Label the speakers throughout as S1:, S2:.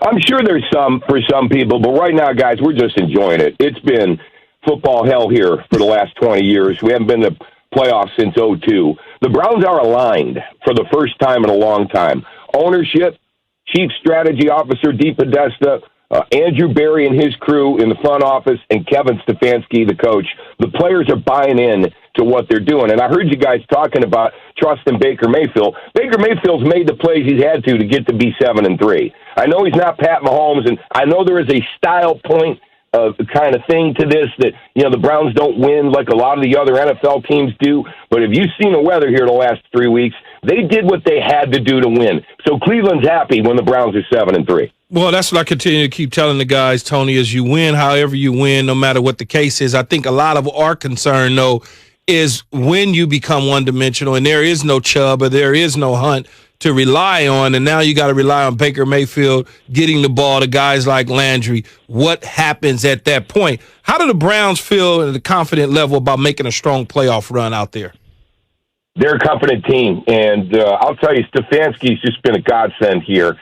S1: I'm sure there's some for some people, but right now, guys, we're just enjoying it. It's been football hell here for the last 20 years. We haven't been to playoffs since '02. The Browns are aligned for the first time in a long time. Ownership, Chief Strategy Officer Dee Podesta, Andrew Berry and his crew in the front office, and Kevin Stefanski, the coach. The players are buying in to what they're doing. And I heard you guys talking about trusting Baker Mayfield. Baker Mayfield's made the plays he's had to get to be 7-3. I know he's not Pat Mahomes, and I know there is a style point kind of thing to this that, the Browns don't win like a lot of the other NFL teams do. But if you've seen the weather here the last 3 weeks, they did what they had to do to win. So Cleveland's happy when the Browns are 7-3.
S2: Well, that's what I continue to keep telling the guys, Tony, is you win however you win, no matter what the case is. I think a lot of our concern, though, is when you become one-dimensional and there is no Chubb or there is no Hunt to rely on, and now you got to rely on Baker Mayfield getting the ball to guys like Landry. What happens at that point? How do the Browns feel at a confident level about making a strong playoff run out there?
S1: They're a confident team, and I'll tell you, Stefanski's just been a godsend here.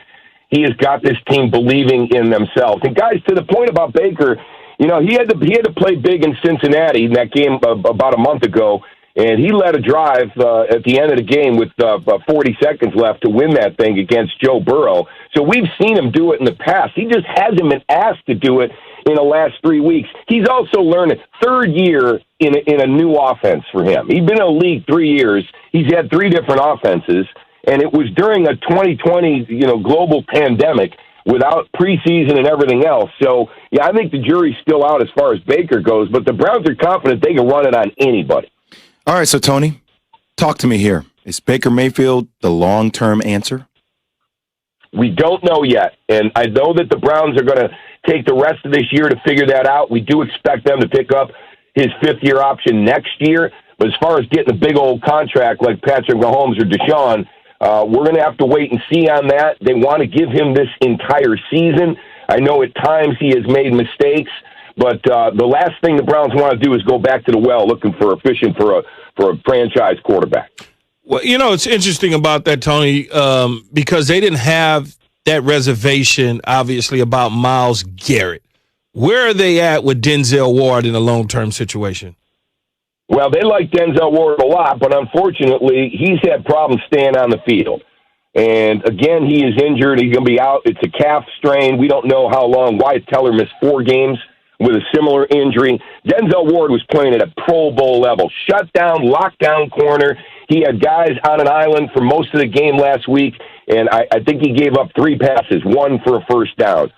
S1: He has got this team believing in themselves. And guys, to the point about Baker, he had to play big in Cincinnati in that game about a month ago, and he led a drive at the end of the game with 40 seconds left to win that thing against Joe Burrow. So we've seen him do it in the past. He just hasn't been asked to do it in the last 3 weeks. He's also learning third year in a new offense for him. He's been in the league 3 years. He's had 3 different offenses, and it was during a 2020 global pandemic without preseason and everything else. So, yeah, I think the jury's still out as far as Baker goes, but the Browns are confident they can run it on anybody.
S3: All right, so, Tony, talk to me here. Is Baker Mayfield the long-term answer?
S1: We don't know yet, and I know that the Browns are going to take the rest of this year to figure that out. We do expect them to pick up his fifth-year option next year, but as far as getting a big old contract like Patrick Mahomes or Deshaun, we're going to have to wait and see on that. They want to give him this entire season. I know at times he has made mistakes, but the last thing the Browns want to do is go back to the well looking for a franchise quarterback.
S2: Well, it's interesting about that, Tony, because they didn't have that reservation, obviously, about Myles Garrett. Where are they at with Denzel Ward in a long-term situation?
S1: Well, they like Denzel Ward a lot, but unfortunately, he's had problems staying on the field. And again, he is injured. He's going to be out. It's a calf strain. We don't know how long. Wyatt Teller missed 4 games with a similar injury. Denzel Ward was playing at a Pro Bowl level. Shut down, lockdown corner. He had guys on an island for most of the game last week, and I think he gave up 3 passes, 1 for a first down.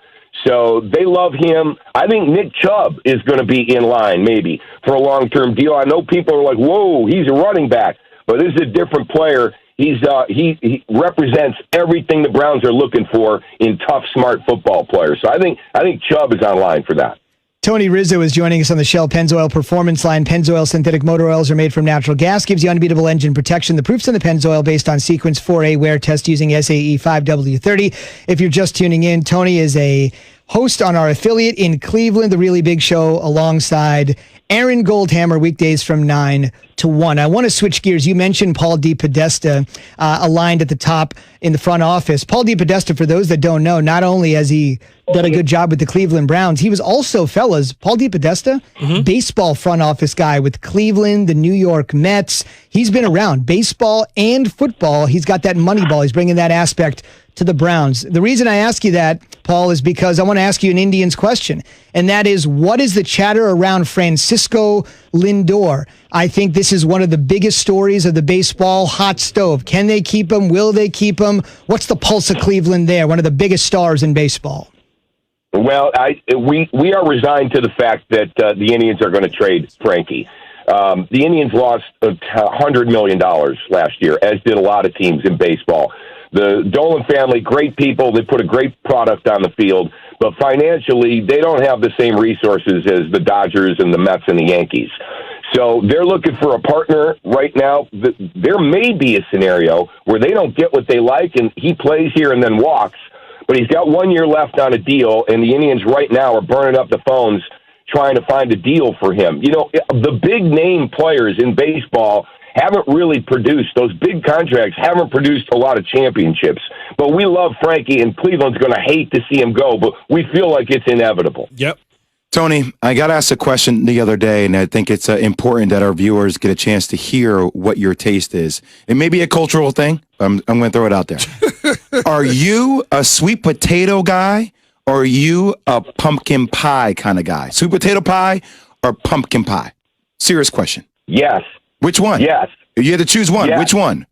S1: So they love him. I think Nick Chubb is going to be in line maybe for a long-term deal. I know people are like, whoa, he's a running back, but this is a different player. He represents everything the Browns are looking for in tough, smart football players. So I think Chubb is on line for that.
S4: Tony Rizzo is joining us on the Shell Pennzoil Performance Line. Pennzoil synthetic motor oils are made from natural gas, gives you unbeatable engine protection. The proofs in the Pennzoil based on Sequence 4A wear test using SAE 5W30. If you're just tuning in, Tony is a host on our affiliate in Cleveland, The Really Big Show, alongside Aaron Goldhammer, weekdays from 9 to 1. I want to switch gears. You mentioned Paul Dee Podesta aligned at the top in the front office. Paul Dee Podesta, for those that don't know, not only has he done a good job with the Cleveland Browns, he was also, fellas, Paul Dee Podesta, baseball front office guy with Cleveland, the New York Mets. He's been around baseball and football. He's got that money ball. He's bringing that aspect to the Browns. The reason I ask you that, Paul, is because I want to ask you an Indians question, and that is, what is the chatter around Francisco Lindor? I think this is one of the biggest stories of the baseball hot stove. Can they keep him? Will they keep him? What's the pulse of Cleveland there? One of the biggest stars in baseball.
S1: Well, we are resigned to the fact that the Indians are going to trade Frankie. The Indians lost $100 million last year, as did a lot of teams in baseball. The Dolan family, great people. They put a great product on the field. But financially, they don't have the same resources as the Dodgers and the Mets and the Yankees. So they're looking for a partner right now. There may be a scenario where they don't get what they like, and he plays here and then walks. But he's got 1 year left on a deal, and the Indians right now are burning up the phones trying to find a deal for him. The big-name players in baseball haven't really produced. Those big contracts haven't produced a lot of championships. But we love Frankie, and Cleveland's going to hate to see him go, but we feel like it's inevitable.
S2: Yep.
S3: Tony, I got asked a question the other day, and I think it's important that our viewers get a chance to hear what your taste is. It may be a cultural thing, but I'm going to throw it out there. Are you a sweet potato guy, or are you a pumpkin pie kind of guy? Sweet potato pie or pumpkin pie? Serious question.
S1: Yes.
S3: Which one?
S1: Yes.
S3: You had to choose one.
S1: Yes.
S3: Which one?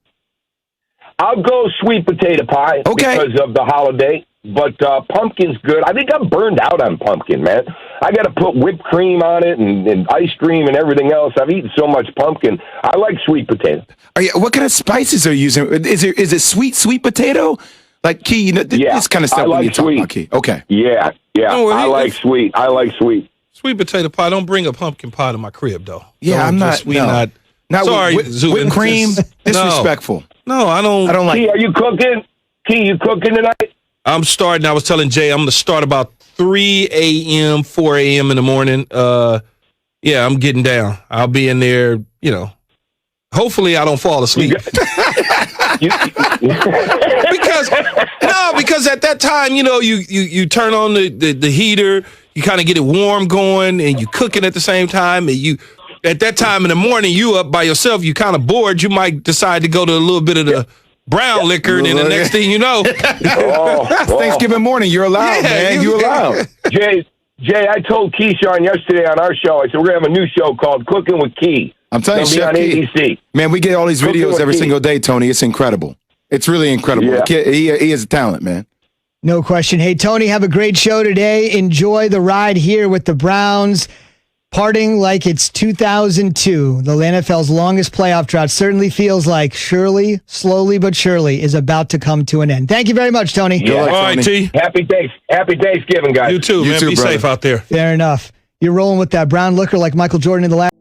S1: I'll go sweet potato pie because of the holiday, but pumpkin's good. I think I'm burned out on pumpkin, man. I got to put whipped cream on it and ice cream and everything else. I've eaten so much pumpkin. I like sweet potato.
S3: What kind of spices are you using? Is it sweet potato? Like, Key, you know, this kind of stuff when you talk about, Key. Okay.
S1: Yeah.
S2: No,
S1: I like sweet.
S2: Sweet potato pie. Don't bring a pumpkin pie to my crib, though.
S3: Yeah, I'm not. Not
S2: sorry,
S3: whipped cream. Disrespectful.
S2: No, I don't like.
S1: Key, are you cooking? Key, you cooking tonight?
S2: I'm starting. I was telling Jay I'm going to start about 3 a.m., 4 a.m. in the morning. Yeah, I'm getting down. I'll be in there, you know. Hopefully I don't fall asleep. because at that time, you know, you turn on the heater, you kind of get it warm going, and you cooking at the same time, and you at that time in the morning, you up by yourself, you kind of bored, you might decide to go to a little bit of the brown liquor, and then the next thing you know,
S3: Thanksgiving morning, you're allowed, man. You're allowed.
S1: Jay, I told Keyshawn yesterday on our show, I said, we're going to have a new show called Cooking with Key.
S3: I'm telling you, Chef
S1: on
S3: Key.
S1: ABC.
S3: Man, we get all these videos every single day, Tony. It's incredible. It's really incredible.
S1: Yeah.
S3: The kid, he is a talent, man.
S4: No question. Hey, Tony, have a great show today. Enjoy the ride here with the Browns. Parting like it's 2002. The NFL's longest playoff drought certainly feels like slowly but surely, is about to come to an end. Thank you very much, Tony.
S1: Yeah.
S2: All right, T.
S1: Happy Thanksgiving, guys.
S2: You too, man. Be
S3: brother.
S2: safe out there.
S4: Fair enough. You're rolling with that brown liquor like Michael Jordan in the last.